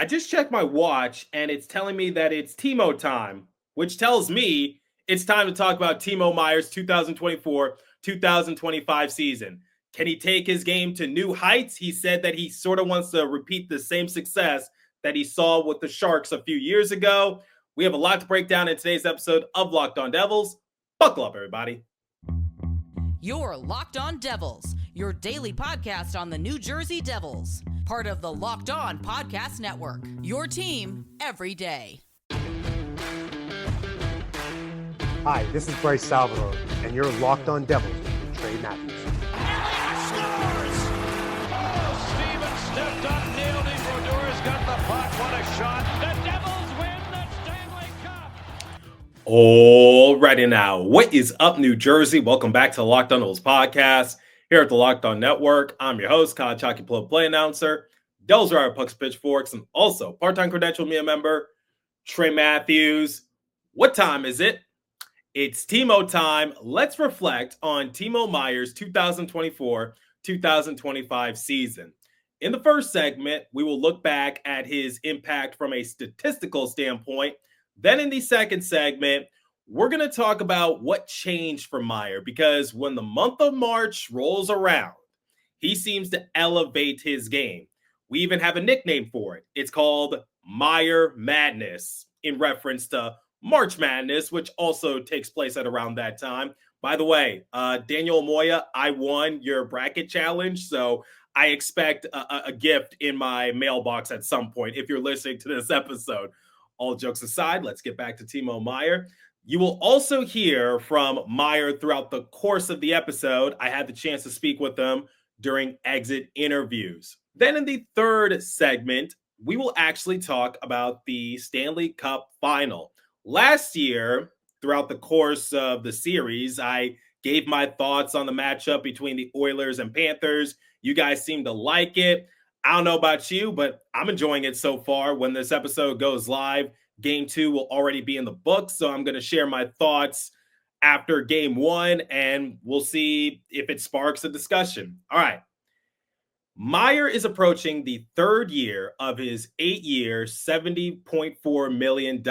I just checked my watch and it's telling me that it's Timo time, which tells me it's time to talk about Timo Meier's 2024-2025 season. Can he take his game to new heights? He said that he sort of wants to repeat the same success that he saw with the Sharks a few years ago. We have a lot to break down in today's episode of Locked On Devils. Buckle up, everybody. You're Locked On Devils, your daily podcast on the New Jersey Devils. Part of the Locked On Podcast Network, your team every day. Hi, this is Bryce Salvador, and you're Locked On Devils with Trey Matthews. Scores! Oh, Steven stepped up, nailed it. Brodor's got the puck. What a shot. The Devils win the Stanley Cup. Alrighty now, what is up, New Jersey? Welcome back to the Locked On Devils podcast here at the Locked On Network. I'm your host, Kyle Chalky Play Announcer, Devils Rider Pucks Pitchforks, and also part-time credential media member, Trey Matthews. What time is it? It's Timo time. Let's reflect on Timo Meier's 2024-2025 season. In the first segment, we will look back at his impact from a statistical standpoint. Then in the second segment, we're going to talk about what changed for Meier, because when the month of March rolls around, he seems to elevate his game. We even have a nickname for it. It's called Meier Madness, in reference to March Madness, which also takes place at around that time. By the way, Daniel Moya, I won your bracket challenge, so I expect a gift in my mailbox at some point if you're listening to this episode. All jokes aside, let's get back to Timo Meier. You will also hear from Meier throughout the course of the episode. I had the chance to speak with him during exit interviews. Then in the third segment, we will actually talk about the Stanley Cup Final. Last year, throughout the course of the series, I gave my thoughts on the matchup between the Oilers and Panthers. You guys seem to like it. I don't know about you, but I'm enjoying it so far. When this episode goes live, Game 2 will already be in the books, so I'm going to share my thoughts after Game 1, and we'll see if it sparks a discussion. All right. Meier is approaching the third year of his 8-year, $70.4 million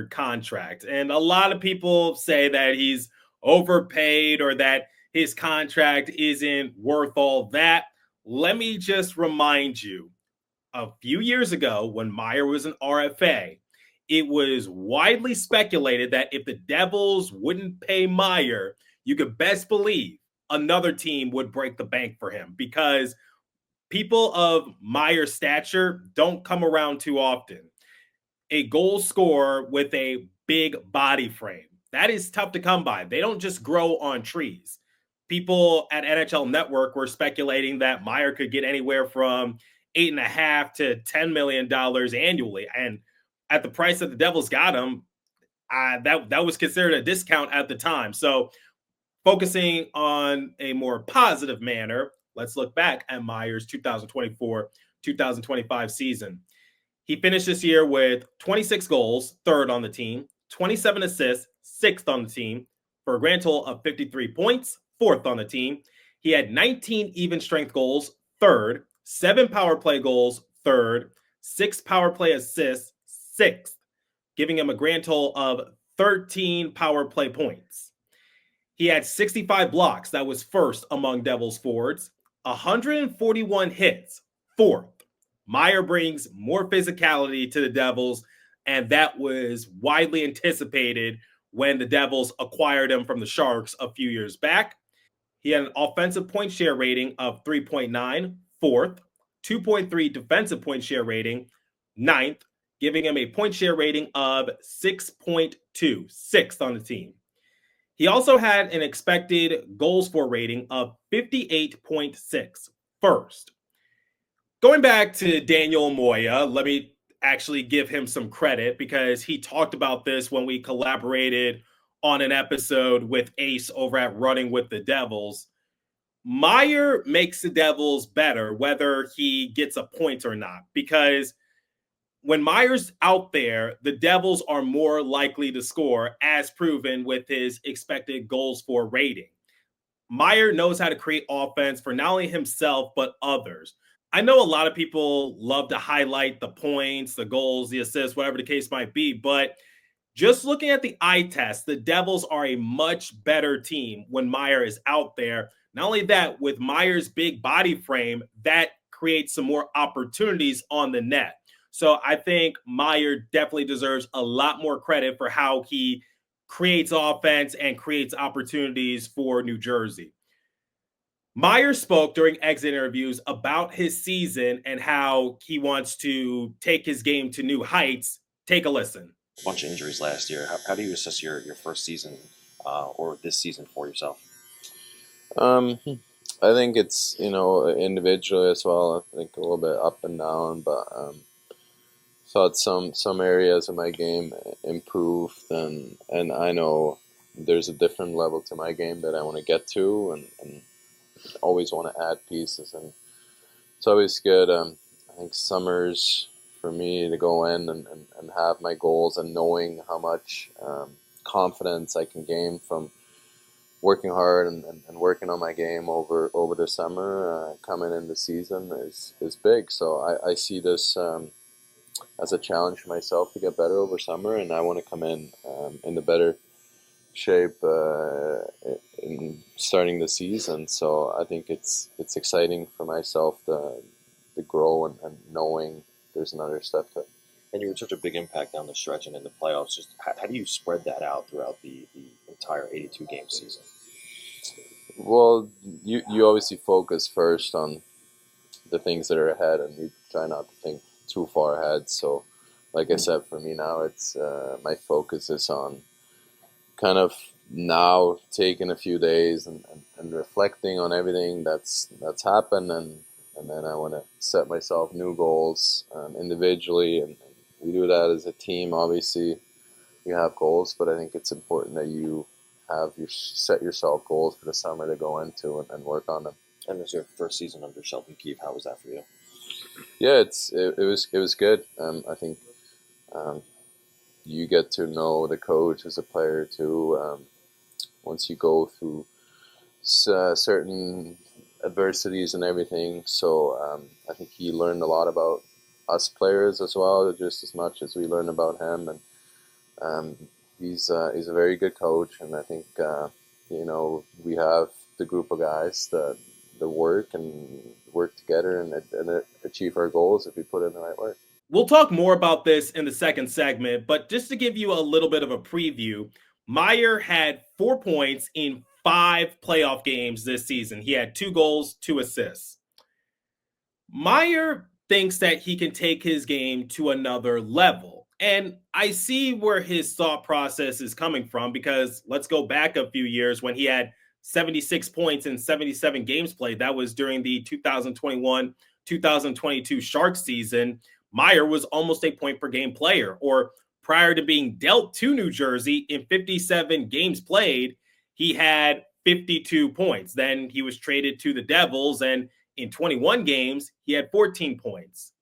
contract. And a lot of people say that he's overpaid or that his contract isn't worth all that. Let me just remind you, a few years ago when Meier was an RFA, it was widely speculated that if the Devils wouldn't pay Meier, you could best believe another team would break the bank for him, because people of Meier's stature don't come around too often. A goal scorer with a big body frame, that is tough to come by. They don't just grow on trees. People at NHL Network were speculating that Meier could get anywhere from $8.5 to $10 million annually. And at the price that the Devils got him, that was considered a discount at the time. So focusing on a more positive manner, let's look back at Meier's 2024-2025 season. He finished this year with 26 goals, third on the team, 27 assists, sixth on the team, for a grand total of 53 points, fourth on the team. He had 19 even strength goals, third, 7 power play goals, third, 6 power play assists, sixth, giving him a grand total of 13 power play points. He had 65 blocks, that was first among Devils forwards, 141 hits, fourth. Meier brings more physicality to the Devils, and that was widely anticipated when the Devils acquired him from the Sharks a few years back. He had an offensive point share rating of 3.9, fourth, 2.3 defensive point share rating, ninth, giving him a point share rating of 6.2, sixth on the team. He also had an expected goals for rating of 58.6, first. Going back to Daniel Moya, let me actually give him some credit, because he talked about this when we collaborated on an episode with Ace over at Running with the Devils. Meier makes the Devils better whether he gets a point or not, because when Meier's out there, the Devils are more likely to score, as proven with his expected goals for rating. Meier knows how to create offense for not only himself, but others. I know a lot of people love to highlight the points, the goals, the assists, whatever the case might be, but just looking at the eye test, the Devils are a much better team when Meier is out there. Not only that, with Meier's big body frame, that creates some more opportunities on the net. So I think Meier definitely deserves a lot more credit for how he creates offense and creates opportunities for New Jersey. Meier spoke during exit interviews about his season and how he wants to take his game to new heights. Take a listen. A bunch of injuries last year. How do you assess your first season or this season for yourself? I think it's, individually as well. I think a little bit up and down, but thought some areas of my game improved, and I know there's a different level to my game that I want to get to, and always want to add pieces, and it's always good. I think summers for me to go in and have my goals and knowing how much confidence I can gain from working hard and working on my game over the summer coming in the season is big. So I see this as a challenge for myself to get better over summer, and I want to come in the better shape in starting the season. So I think it's exciting for myself to grow and knowing there's another step to it. And you were such a big impact down the stretch and in the playoffs. Just how do you spread that out throughout the entire 82-game season? Well, you obviously focus first on the things that are ahead, and you try not to think too far ahead. So, like I said, for me now, it's my focus is on kind of now taking a few days and reflecting on everything that's happened, and then I want to set myself new goals individually, and we do that as a team. Obviously, you have goals, but I think it's important that you set yourself goals for the summer to go into and work on them. And this is your first season under Sheldon Keefe. How was that for you? Yeah, it was good. I think you get to know the coach as a player too. Once you go through certain adversities and everything, so I think he learned a lot about us players as well, just as much as we learned about him. And he's a very good coach, and I think we have the group of guys that work together and achieve our goals if we put in the right work. We'll talk more about this in the second segment, but just to give you a little bit of a preview, Meier had 4 points in 5 playoff games this season. He had 2 goals, 2 assists. Meier thinks that he can take his game to another level. And I see where his thought process is coming from, because let's go back a few years when he had 76 points in 77 games played. That was during the 2021-2022 Sharks season. Meier was almost a point per game player, or prior to being dealt to New Jersey in 57 games played, he had 52 points. Then he was traded to the Devils, and in 21 games, he had 14 points.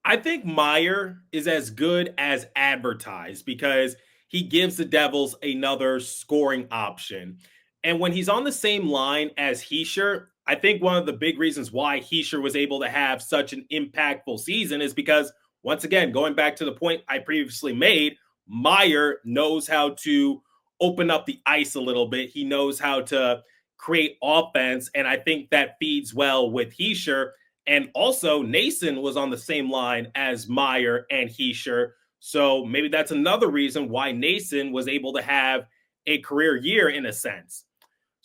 I think Meier is as good as advertised because he gives the Devils another scoring option. And when he's on the same line as Hischier, I think one of the big reasons why Hischier was able to have such an impactful season is because, once again, going back to the point I previously made, Meier knows how to open up the ice a little bit. He knows how to create offense, and I think that feeds well with Hischier. And also, Nason was on the same line as Meier and Hischier, so maybe that's another reason why Nason was able to have a career year in a sense.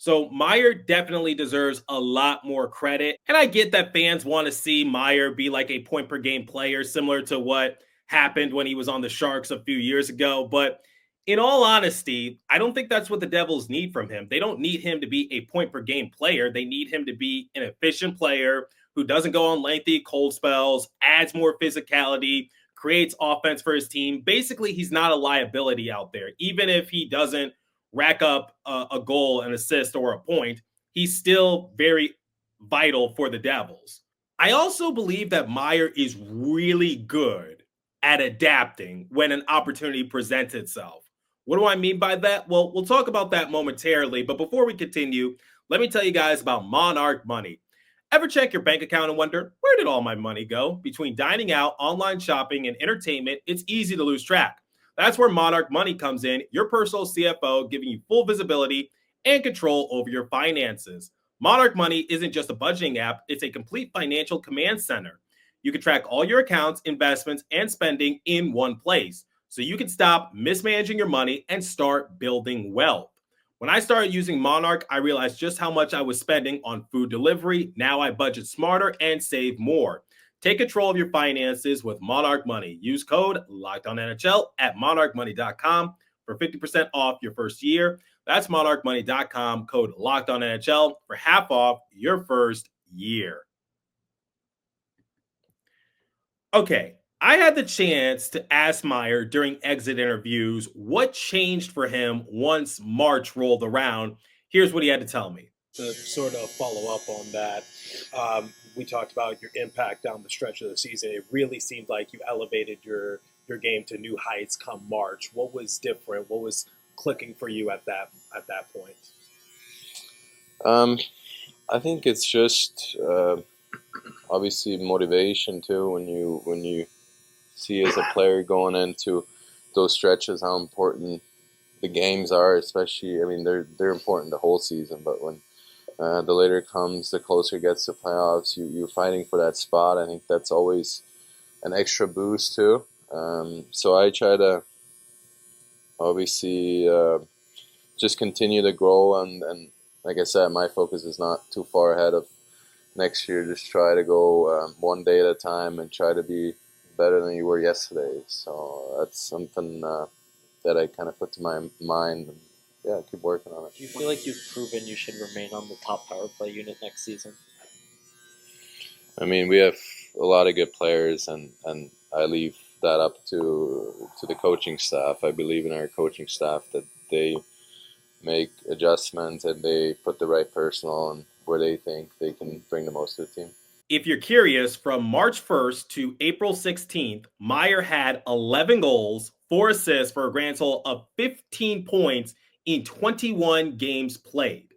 So Meier definitely deserves a lot more credit. And I get that fans want to see Meier be like a point per game player, similar to what happened when he was on the Sharks a few years ago. But in all honesty, I don't think that's what the Devils need from him. They don't need him to be a point per game player. They need him to be an efficient player who doesn't go on lengthy cold spells, adds more physicality, creates offense for his team. Basically, he's not a liability out there. Even if he doesn't rack up a goal, an assist, or a point, he's still very vital for the Devils. I also believe that Meier is really good at adapting when an opportunity presents itself. What do I mean by that? Well, we'll talk about that momentarily, but before we continue, let me tell you guys about Monarch Money. Ever check your bank account and wonder, where did all my money go? Between dining out, online shopping, and entertainment, it's easy to lose track. That's where Monarch Money comes in, your personal CFO, giving you full visibility and control over your finances. Monarch Money isn't just a budgeting app, it's a complete financial command center. You can track all your accounts, investments, and spending in one place, so you can stop mismanaging your money and start building wealth. When I started using Monarch, I realized just how much I was spending on food delivery. Now I budget smarter and save more. Take control of your finances with Monarch Money. Use code LOCKEDONNHL at monarchmoney.com for 50% off your first year. That's monarchmoney.com, code LOCKEDONNHL for half off your first year. Okay, I had the chance to ask Meier during exit interviews what changed for him once March rolled around. Here's what he had to tell me. To sort of follow up on that, we talked about your impact down the stretch of the season. It really seemed like you elevated your game to new heights come March. What was different? What was clicking for you at that point? I think it's just obviously motivation too. When you see as a player going into those stretches how important the games are, especially. I mean, they're important the whole season, but when the later it comes, the closer it gets to playoffs, you're fighting for that spot. I think that's always an extra boost too. So I try to obviously just continue to grow, and like I said, my focus is not too far ahead of next year. Just try to go one day at a time and try to be better than you were yesterday. So that's something that I kind of put to my mind. And, yeah, keep working on it. Do you feel like you've proven you should remain on the top power play unit next season? I mean, we have a lot of good players, and I leave that up to the coaching staff. I believe in our coaching staff that they make adjustments and they put the right personnel on where they think they can bring the most to the team. If you're curious, from March 1st to April 16th, Meier had 11 goals, 4 assists for a grand total of 15 points in 21 games played.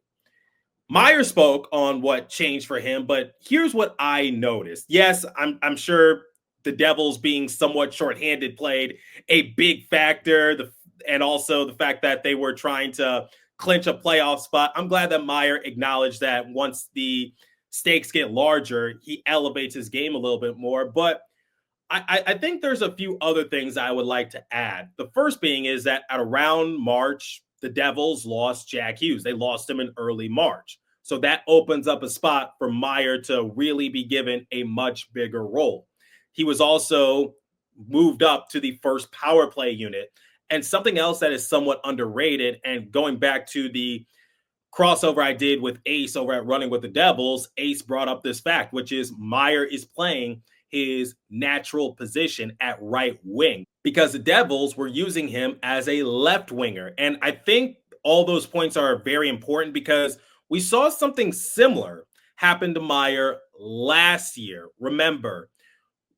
Meier spoke on what changed for him, but here's what I noticed. Yes, I'm sure the Devils being somewhat shorthanded played a big factor, and also the fact that they were trying to clinch a playoff spot. I'm glad that Meier acknowledged that once the stakes get larger, he elevates his game a little bit more. But I think there's a few other things I would like to add. The first being is that at around March, the Devils lost Jack Hughes. They lost him in early March. So that opens up a spot for Meier to really be given a much bigger role. He was also moved up to the first power play unit. And something else that is somewhat underrated, and going back to the crossover I did with Ace over at Running with the Devils, Ace brought up this fact, which is Meier is playing his natural position at right wing because the Devils were using him as a left winger. And I think all those points are very important because we saw something similar happen to Meier last year. Remember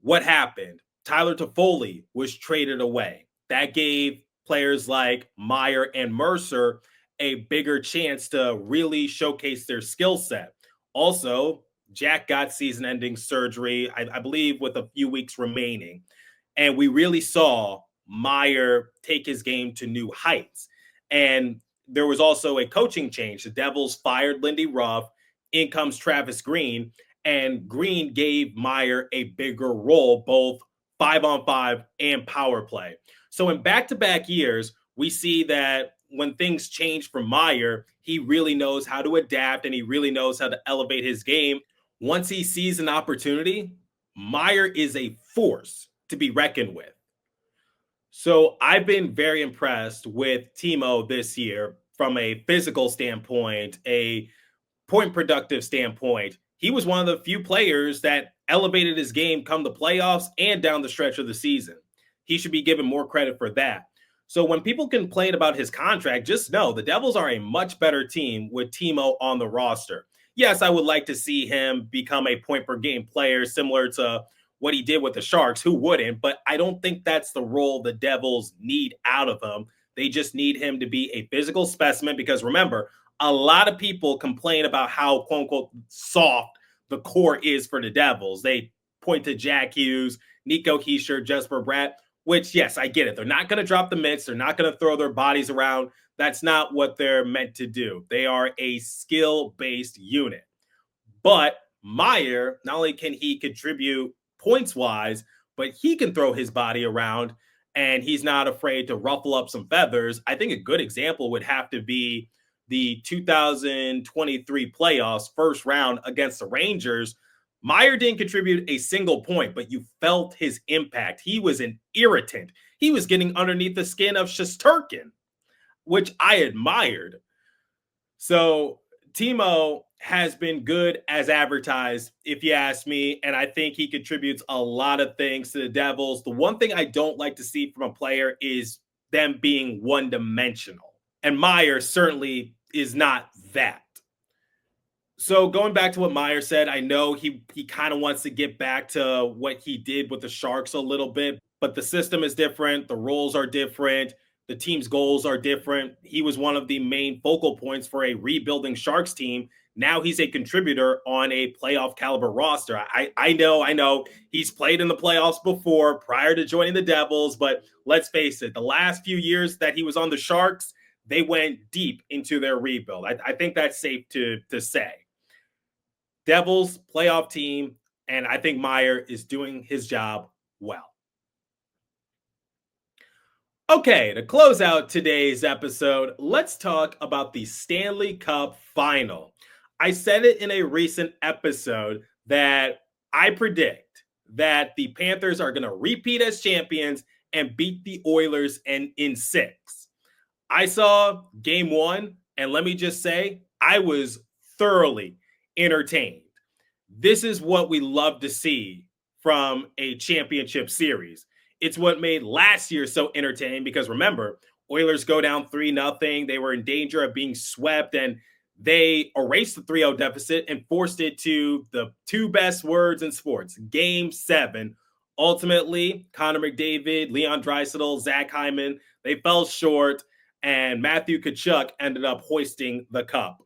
what happened? Tyler Toffoli was traded away. That gave players like Meier and Mercer a bigger chance to really showcase their skill set. Also, Jack got season-ending surgery, I believe, with a few weeks remaining. And we really saw Meier take his game to new heights. And there was also a coaching change. The Devils fired Lindy Ruff. In comes Travis Green. And Green gave Meier a bigger role, both 5-on-5 and power play. So in back-to-back years, we see that when things change for Meier, he really knows how to adapt and he really knows how to elevate his game. Once he sees an opportunity, Meier is a force to be reckoned with. So I've been very impressed with Timo this year from a physical standpoint, a point productive standpoint. He was one of the few players that elevated his game come the playoffs and down the stretch of the season. He should be given more credit for that. So when people complain about his contract, just know the Devils are a much better team with Timo on the roster. Yes, I would like to see him become a point-per-game player similar to what he did with the Sharks. Who wouldn't? But I don't think that's the role the Devils need out of him. They just need him to be a physical specimen because, remember, a lot of people complain about how, quote-unquote, soft the core is for the Devils. They point to Jack Hughes, Nico Hischier, Jesper Bratt, which, yes, I get it. They're not going to drop the mitts. They're not going to throw their bodies around. That's not what they're meant to do. They are a skill-based unit. But Meier, not only can he contribute points-wise, but he can throw his body around, and he's not afraid to ruffle up some feathers. I think a good example would have to be the 2023 playoffs, first round against the Rangers. Meier didn't contribute a single point, but you felt his impact. He was an irritant. He was getting underneath the skin of Shesterkin, which I admired. So Timo has been good as advertised, if you ask me, and I think he contributes a lot of things to the Devils. The one thing I don't like to see from a player is them being one-dimensional, and Meier certainly is not that. So going back to what Meier said, I know he kind of wants to get back to what he did with the Sharks a little bit, but the system is different, the roles are different, the team's goals are different. He was one of the main focal points for a rebuilding Sharks team. Now he's a contributor on a playoff caliber roster. I know he's played in the playoffs before prior to joining the Devils, but let's face it, the last few years that he was on the Sharks, they went deep into their rebuild. I think that's safe to say. Devils playoff team, and I think Meier is doing his job well. Okay, to close out today's episode, let's talk about the Stanley Cup Final. I said it in a recent episode that I predict that the Panthers are going to repeat as champions and beat the Oilers in 6. I saw game 1, and let me just say, I was thoroughly entertained. This is what we love to see from a championship series. It's what made last year so entertaining because remember, Oilers go down 3-0. They were in danger of being swept, and they erased the 3-0 deficit and forced it to the 2 best words in sports, Game 7. Ultimately, Connor McDavid, Leon Draisaitl, Zach Hyman, they fell short, and Matthew Tkachuk ended up hoisting the cup.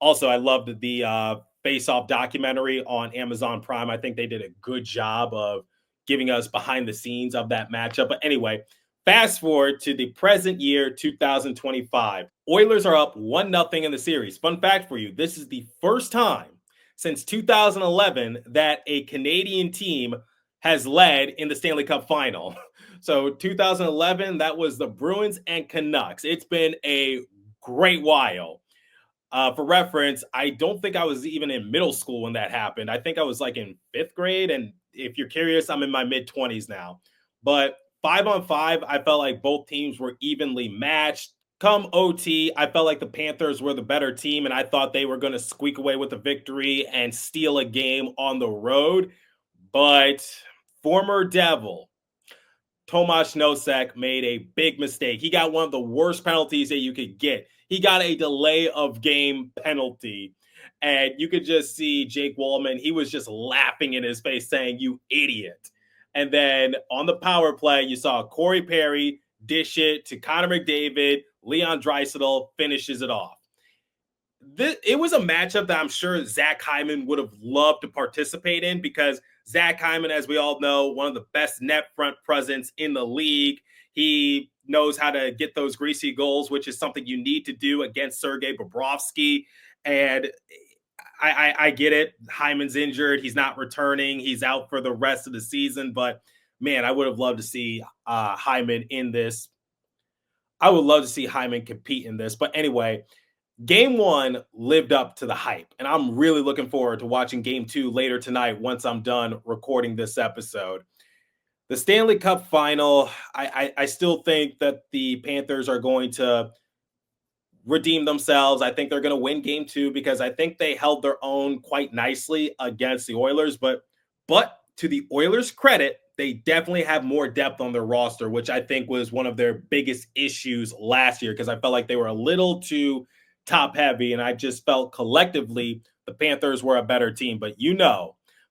Also, I loved the Face-Off documentary on Amazon Prime. I think they did a good job of giving us behind the scenes of that matchup. But anyway, fast forward to the present year, 2025. Oilers are up 1-0 in the series. Fun fact for you, this is the first time since 2011 that a Canadian team has led in the Stanley Cup Final. So 2011, that was the Bruins and Canucks. It's been a great while. For reference, I don't think I was even in middle school when that happened. I think I was like in 5th grade. And if you're curious, I'm in my mid-20s now. But 5-on-5, I felt like both teams were evenly matched. Come OT, I felt like the Panthers were the better team, and I thought they were going to squeak away with the victory and steal a game on the road. But former Devil Tomáš Nosek made a big mistake. He got one of the worst penalties that you could get. He got a delay of game penalty. And you could just see Jake Wallman. He was just laughing in his face saying, "You idiot." And then on the power play, you saw Corey Perry dish it to Connor McDavid. Leon Draisaitl finishes it off. It was a matchup that I'm sure Zach Hyman would have loved to participate in because Zach Hyman, as we all know, one of the best net front presence in the league. He knows how to get those greasy goals, which is something you need to do against Sergei Bobrovsky. And I get it. Hyman's injured. He's not returning. He's out for the rest of the season. But, man, I would have loved to see Hyman in this. I would love to see Hyman compete in this. But anyway, Game 1 lived up to the hype. And I'm really looking forward to watching Game 2 later tonight once I'm done recording this episode. The Stanley Cup Final, I still think that the Panthers are going to redeem themselves. I think they're going to win Game 2 because I think they held their own quite nicely against the Oilers. But to the Oilers' credit, they definitely have more depth on their roster, which I think was one of their biggest issues last year because I felt like they were a little too top-heavy, and I just felt collectively the Panthers were a better team. But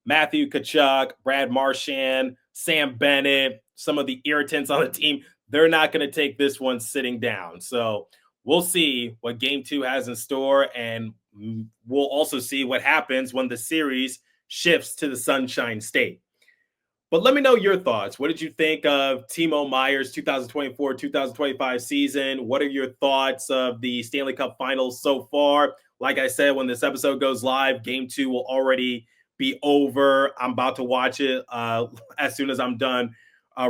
Matthew Tkachuk, Brad Marchand, Sam Bennett, some of the irritants on the team, they're not going to take this one sitting down. So we'll see what Game 2 has in store. And, we'll also see what happens when the series shifts to the Sunshine State. But let me know your thoughts. What did you think of Timo Meier's 2024-2025 season? What are your thoughts of the Stanley Cup Finals so far? Like I said, when this episode goes live, Game 2 will already be over. I'm about to watch it as soon as I'm done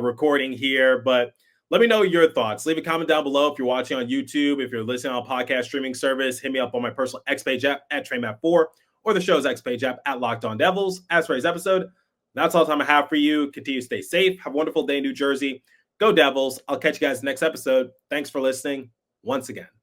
recording here. But let me know your thoughts. Leave a comment down below if you're watching on YouTube. If you're listening on a podcast streaming service, hit me up on my personal X page app at TrainMap4 or the show's X page app at Locked On Devils. As for today's episode, that's all the time I have for you. Continue to stay safe. Have a wonderful day in New Jersey. Go Devils. I'll catch you guys next episode. Thanks for listening once again.